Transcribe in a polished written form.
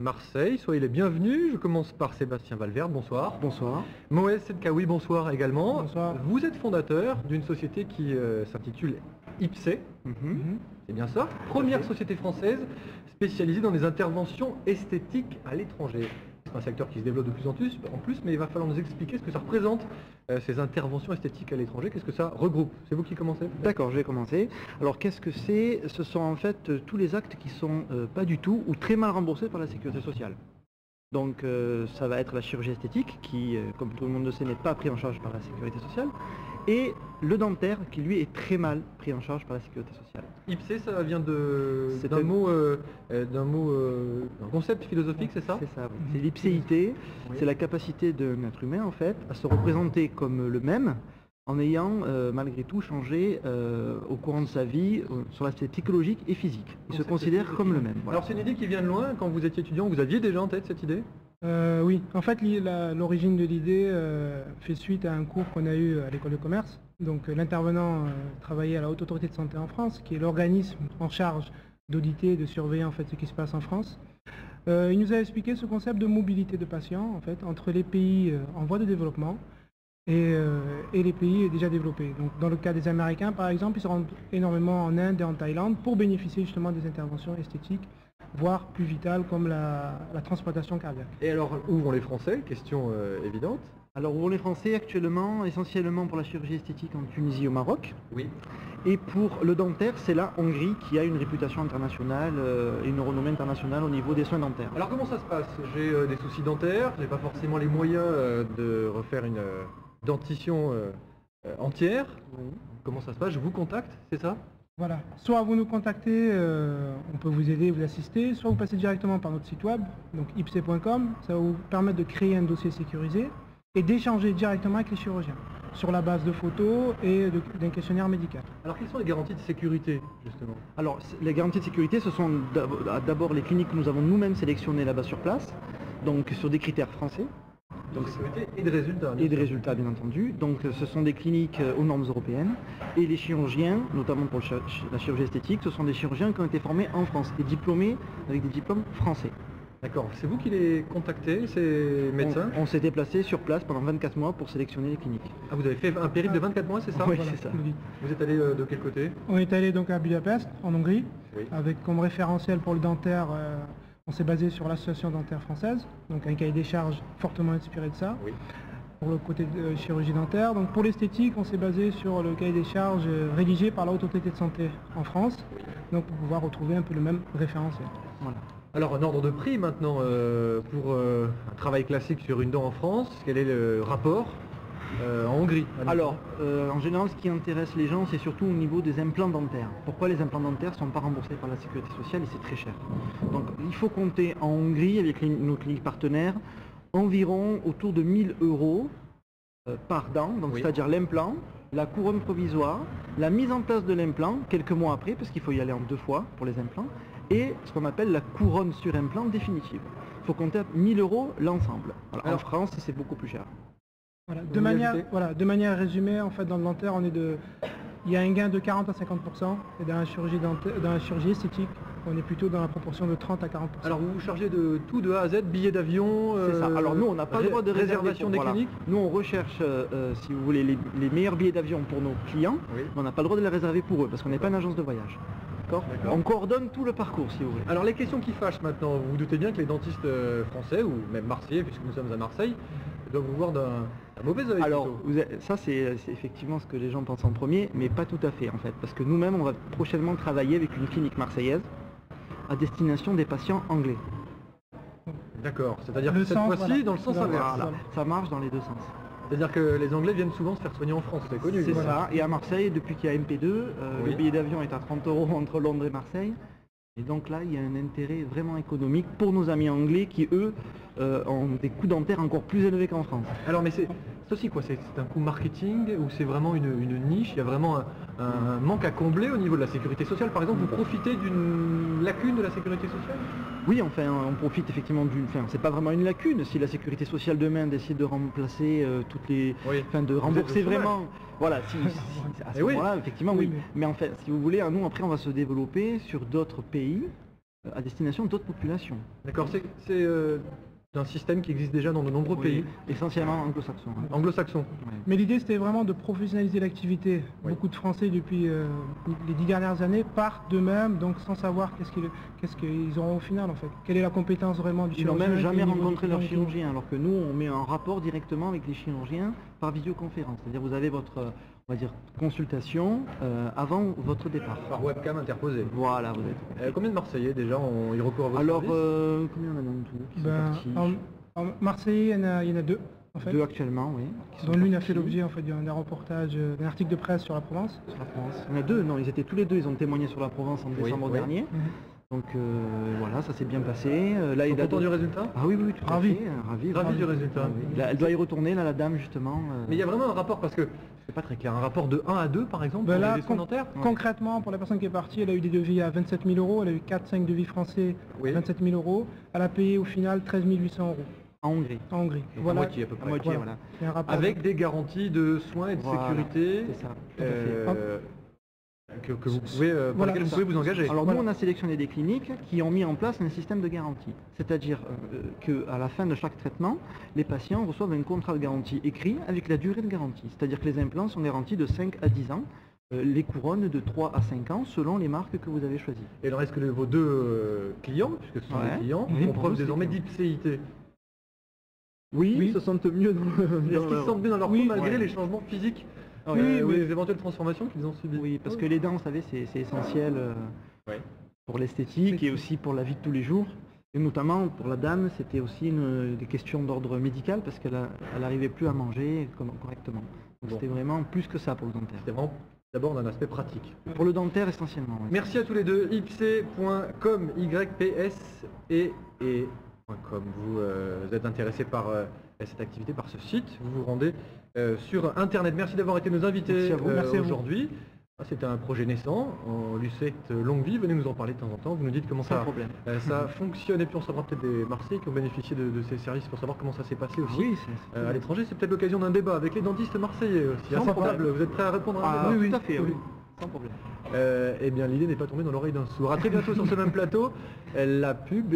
Marseille. Soyez les bienvenus. Je commence par Sébastien Valverde, bonsoir. Bonsoir. Moez Sedkaoui, bonsoir également. Bonsoir. Vous êtes fondateur d'une société qui s'intitule IPSE. C'est bien ça. Première société française spécialisée dans les interventions esthétiques à l'étranger. C'est un secteur qui se développe de plus en plus, mais il va falloir nous expliquer ce que ça représente, ces interventions esthétiques à l'étranger. Qu'est-ce que ça regroupe? C'est vous qui commencez? D'accord, je vais commencer. Alors qu'est-ce que c'est? Ce sont en fait tous les actes qui sont pas du tout ou très mal remboursés par la sécurité sociale. Donc ça va être la chirurgie esthétique qui, comme tout le monde le sait, n'est pas pris en charge par la sécurité sociale. Et le dentaire qui lui est très mal pris en charge par la sécurité sociale. IPSE, ça vient d'un concept philosophique, c'est ça? C'est ça, oui. C'est l'ipséité, c'est la capacité d'un être humain en fait à se représenter comme le même en ayant malgré tout changé au courant de sa vie sur l'aspect psychologique et physique. Il se considère comme le même. Voilà. Alors c'est une idée qui vient de loin. Quand vous étiez étudiant, vous aviez déjà en tête cette idée? Oui, en fait l'origine de l'idée fait suite à un cours qu'on a eu à l'école de commerce. Donc l'intervenant travaillait à la Haute Autorité de Santé en France, qui est l'organisme en charge d'auditer et de surveiller en fait ce qui se passe en France. Il nous a expliqué ce concept de mobilité de patients en fait entre les pays en voie de développement et les pays déjà développés. Donc dans le cas des Américains par exemple, ils se rendent énormément en Inde et en Thaïlande pour bénéficier justement des interventions esthétiques, voire plus vitales comme la transplantation cardiaque. Et alors où vont les Français? Question évidente. Alors où vont les Français actuellement? Essentiellement pour la chirurgie esthétique en Tunisie et au Maroc. Oui. Et pour le dentaire, c'est la Hongrie qui a une réputation internationale et une renommée internationale au niveau des soins dentaires. Alors comment ça se passe? J'ai des soucis dentaires, j'ai pas forcément les moyens de refaire une dentition entière. Oui. Comment ça se passe? Je vous contacte, c'est ça? Voilà, soit vous nous contactez, on peut vous aider, vous assister, soit vous passez directement par notre site web, donc ipse.com, ça va vous permettre de créer un dossier sécurisé et d'échanger directement avec les chirurgiens sur la base de photos et d'un questionnaire médical. Alors quelles sont les garanties de sécurité justement? Alors les garanties de sécurité, ce sont d'abord les cliniques que nous avons nous-mêmes sélectionnées là-bas sur place, donc sur des critères français. Donc sécurité et des résultats. Et des résultats bien entendu. Donc ce sont des cliniques aux normes européennes et les chirurgiens, notamment pour la chirurgie esthétique, ce sont des chirurgiens qui ont été formés en France et diplômés avec des diplômes français. D'accord, c'est vous qui les contactez, ces médecins? On s'est déplacé sur place pendant 24 mois pour sélectionner les cliniques. Ah, vous avez fait un périple de 24 mois, c'est ça? Oui, Voilà, c'est ça. oui. Vous êtes allé de quel côté? On est allé donc à Budapest, en Hongrie, Oui. avec comme référentiel pour le dentaire, on s'est basé sur l'association dentaire française, donc un cahier des charges fortement inspiré de ça. Oui. Pour le côté de chirurgie dentaire. Donc pour l'esthétique, on s'est basé sur le cahier des charges rédigé par la Haute Autorité de Santé en France, donc pour pouvoir retrouver un peu le même référentiel. Voilà. Alors un ordre de prix maintenant pour un travail classique sur une dent en France, quel est le rapport en Hongrie? Alors, en général, ce qui intéresse les gens, c'est surtout au niveau des implants dentaires. Pourquoi les implants dentaires ne sont pas remboursés par la sécurité sociale et c'est très cher. Donc il faut compter en Hongrie, avec nos cliniques partenaires, environ autour de 1000 € par dent, donc Oui. c'est-à-dire l'implant, la couronne provisoire, la mise en place de l'implant, quelques mois après, parce qu'il faut y aller en 2 fois pour les implants, et ce qu'on appelle la couronne sur implant définitive. Il faut compter à 1000 € l'ensemble. Voilà, en Alors, France, c'est beaucoup plus cher. Voilà, Vous de manière, ajoutez voilà, de manière résumée, en fait, dans le dentaire, il y a un gain de 40 à 50%, et dans la chirurgie esthétique, on est plutôt dans la proportion de 30 à 40%. Alors vous vous chargez de tout de A à Z, billets d'avion, C'est ça. Alors nous, on n'a pas le droit de réservation des voilà. cliniques? Nous, on recherche, si vous voulez, les meilleurs billets d'avion pour nos clients, Oui. mais on n'a pas le droit de les réserver pour eux, parce qu'on n'est pas une agence de voyage. D'accord. On coordonne tout le parcours, si vous voulez. Alors les questions qui fâchent maintenant, vous vous doutez bien que les dentistes français, ou même marseillais, puisque nous sommes à Marseille, doivent vous voir d'un mauvais œil. Alors, plutôt. ça c'est effectivement ce que les gens pensent en premier, mais pas tout à fait en fait, parce que nous-mêmes, on va prochainement travailler avec une clinique marseillaise à destination des patients anglais. D'accord, c'est-à-dire Le que cette sens, fois-ci, voilà. dans le sens Voilà. inverse. Voilà. Ça marche dans les deux sens. C'est-à-dire que les Anglais viennent souvent se faire soigner en France, c'est connu. C'est Voilà. ça, et à Marseille, depuis qu'il y a MP2, Oui. le billet d'avion est à 30 € entre Londres et Marseille. Et donc là, il y a un intérêt vraiment économique pour nos amis anglais qui, eux, ont des coûts dentaires encore plus élevés qu'en France. Alors mais c'est aussi quoi? C'est un coup marketing ou c'est vraiment une niche? Il y a vraiment un manque à combler au niveau de la sécurité sociale? Par exemple, vous profitez d'une lacune de la sécurité sociale? Oui, enfin, on profite effectivement d'une... Enfin, c'est pas vraiment une lacune. Si la sécurité sociale demain décide de remplacer toutes les... Oui. Enfin, de rembourser Vous êtes au vraiment... Voilà, à ce Eh oui. moment-là, effectivement, Oui, oui. Mais en fait, si vous voulez, nous, après, on va se développer sur d'autres pays à destination d'autres populations. D'accord, c'est un système qui existe déjà dans de nombreux pays Essentiellement anglo-saxons. Hein. anglo-saxons. Ouais. Mais l'idée c'était vraiment de professionnaliser l'activité. Oui. Beaucoup de Français depuis les 10 dernières années partent d'eux-mêmes, donc sans savoir qu'est-ce qu'ils auront au final en fait. Quelle est la compétence vraiment du Ils n'ont chirurgien, même jamais quel niveau rencontré de leur client, chirurgien, alors que nous, on met en rapport directement avec les chirurgiens par visioconférence. C'est-à-dire vous avez votre, on va dire, consultation avant votre départ. Par webcam interposée. Voilà, vous êtes. Combien de Marseillais déjà ont eu recours à votre Alors, service combien on a dans tout qui sont Ben, partis en Marseille, il y en a deux en fait. Deux actuellement, oui. qui sont Dont l'une a partis fait l'objet en fait d'un reportage, d'un article de presse sur la Provence. sur la Provence. Il y en a deux, non, ils étaient tous les deux, ils ont témoigné sur la Provence en décembre oui. dernier. Donc voilà, ça s'est bien passé. Là, Ils il sont a contents du résultat? Ah oui, oui, tout Ravi. à fait. Ravi, Ravi du résultat. Oui. Là, elle doit y retourner, là, la dame, justement. Mais il y a vraiment un rapport, parce que c'est pas très clair, un rapport de 1 à 2 par exemple, Ben pour là, les soins dentaires? Concrètement, pour la personne qui est partie, elle a eu des devis à 27 000 euros, elle a eu 4-5 devis français, Oui. 27 000 euros. Elle a payé au final 13 800 euros En Hongrie. en Hongrie. À moitié à peu À près. moitié, Voilà. voilà. Il y a un rapport Avec des garanties de soins et de Voilà, sécurité C'est ça, tout à fait. que vous pouvez, pour Voilà, lesquelles vous ça. pouvez vous engager. Alors Voilà. nous, on a sélectionné des cliniques qui ont mis en place un système de garantie. C'est-à-dire qu'à la fin de chaque traitement, les patients reçoivent un contrat de garantie écrit avec la durée de garantie. C'est-à-dire que les implants sont garantis de 5 à 10 ans, les couronnes de 3 à 5 ans, selon les marques que vous avez choisies. Et alors est-ce que vos deux clients, puisque ce sont Ouais. des clients, Oui, font pour preuve nous, c'est désormais des d'ipséité? Oui, Oui. ils se sentent mieux dans Est-ce qu'ils se sentent bien dans leur peau Oui, malgré ouais. les changements physiques Oui, ou oui. les éventuelles transformations qu'ils ont subies? Oui, parce que les dents, vous savez, c'est essentiel Ouais. pour l'esthétique et aussi pour la vie de tous les jours. Et notamment pour la dame, c'était aussi des questions d'ordre médical parce qu'elle n'arrivait plus à manger correctement. Donc Bon. c'était vraiment plus que ça pour le dentaire. C'est vraiment d'abord d'un aspect pratique. Pour le dentaire essentiellement. ouais. Merci à tous les deux. ipse.com, YPS et .com. Vous êtes intéressés par cette activité, par ce site. Vous vous rendez sur Internet. Merci d'avoir été nos invités Merci à vous. Merci à vous. aujourd'hui. C'était un projet naissant. On lui souhaite longue vie. Venez nous en parler de temps en temps. Vous nous dites comment Sans ça, problème. ça fonctionne. Et puis on saura peut-être des Marseillais qui ont bénéficié de ces services pour savoir comment ça s'est passé aussi. Oui, À l'étranger, c'est peut-être l'occasion d'un débat avec les dentistes marseillais aussi. Sans Assez problème. probable. Vous êtes prêts à répondre à un Ah, débat? oui, tout à fait, oui. Sans problème. Eh bien, l'idée n'est pas tombée dans l'oreille d'un sourd. À très bientôt sur ce même plateau. La pub.